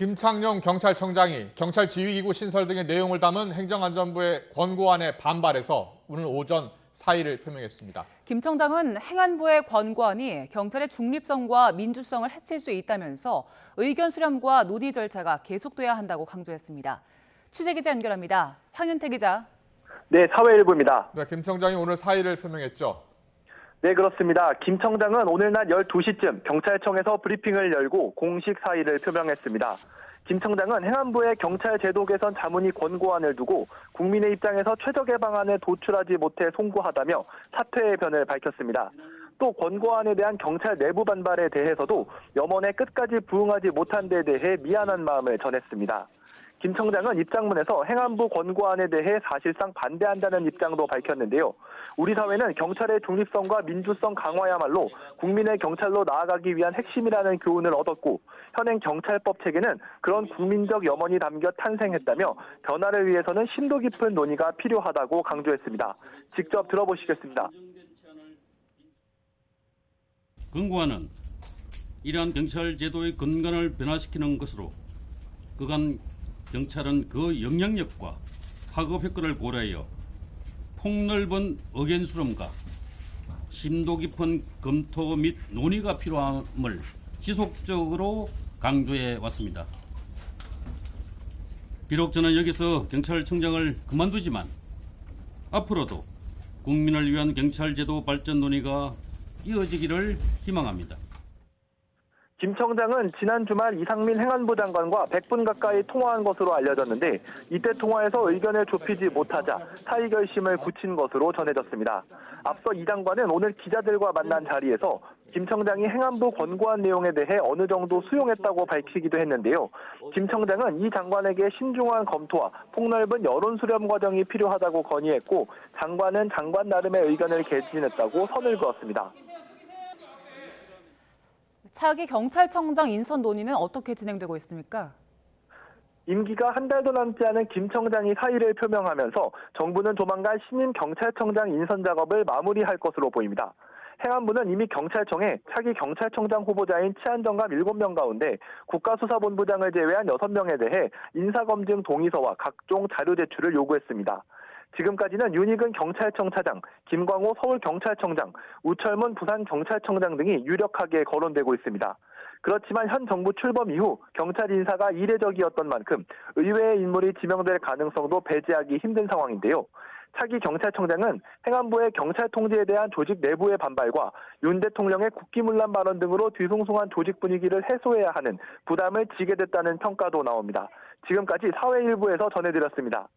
김창룡 경찰청장이 경찰 지휘기구 신설 등의 내용을 담은 행정안전부의 권고안에 반발해서 오늘 오전 사의를 표명했습니다. 김 청장은 행안부의 권고안이 경찰의 중립성과 민주성을 해칠 수 있다면서 의견 수렴과 논의 절차가 계속돼야 한다고 강조했습니다. 취재기자 연결합니다. 황윤태 기자. 네, 사회일보입니다. 네, 김 청장이 오늘 사의를 표명했죠. 네, 그렇습니다. 김 청장은 오늘 낮 12시쯤 경찰청에서 브리핑을 열고 공식 사의를 표명했습니다. 김 청장은 행안부의 경찰 제도 개선 자문위 권고안을 두고 국민의 입장에서 최적의 방안을 도출하지 못해 송구하다며 사퇴의 변을 밝혔습니다. 또 권고안에 대한 경찰 내부 반발에 대해서도 염원에 끝까지 부응하지 못한 데 대해 미안한 마음을 전했습니다. 김 청장은 입장문에서 행안부 권고안에 대해 사실상 반대한다는 입장도 밝혔는데요. 우리 사회는 경찰의 중립성과 민주성 강화야말로 국민의 경찰로 나아가기 위한 핵심이라는 교훈을 얻었고 현행 경찰법 체계는 그런 국민적 염원이 담겨 탄생했다며 변화를 위해서는 심도 깊은 논의가 필요하다고 강조했습니다. 직접 들어보시겠습니다. 권고안은 이러한 경찰 제도의 근간을 변화시키는 것으로 그간 경찰은 그 영향력과 파급 효과를 고려하여 폭넓은 의견 수렴과 심도 깊은 검토 및 논의가 필요함을 지속적으로 강조해 왔습니다. 비록 저는 여기서 경찰청장을 그만두지만 앞으로도 국민을 위한 경찰제도 발전 논의가 이어지기를 희망합니다. 김 청장은 지난 주말 이상민 행안부 장관과 100분 가까이 통화한 것으로 알려졌는데 이때 통화에서 의견을 좁히지 못하자 사의 결심을 굳힌 것으로 전해졌습니다. 앞서 이 장관은 오늘 기자들과 만난 자리에서 김 청장이 행안부 권고안 내용에 대해 어느 정도 수용했다고 밝히기도 했는데요. 김 청장은 이 장관에게 신중한 검토와 폭넓은 여론 수렴 과정이 필요하다고 건의했고 장관은 장관 나름의 의견을 개진했다고 선을 그었습니다. 차기 경찰청장 인선 논의는 어떻게 진행되고 있습니까? 임기가 한 달도 남지 않은 김 청장이 사의를 표명하면서 정부는 조만간 신임 경찰청장 인선 작업을 마무리할 것으로 보입니다. 행안부는 이미 경찰청에 차기 경찰청장 후보자인 치안정감 7명 가운데 국가수사본부장을 제외한 6명에 대해 인사검증 동의서와 각종 자료 제출을 요구했습니다. 지금까지는 윤익은 경찰청 차장, 김광호 서울경찰청장, 우철문 부산경찰청장 등이 유력하게 거론되고 있습니다. 그렇지만 현 정부 출범 이후 경찰 인사가 이례적이었던 만큼 의외의 인물이 지명될 가능성도 배제하기 힘든 상황인데요. 차기 경찰청장은 행안부의 경찰 통제에 대한 조직 내부의 반발과 윤 대통령의 국기문란 발언 등으로 뒤숭숭한 조직 분위기를 해소해야 하는 부담을 지게 됐다는 평가도 나옵니다. 지금까지 사회일부에서 전해드렸습니다.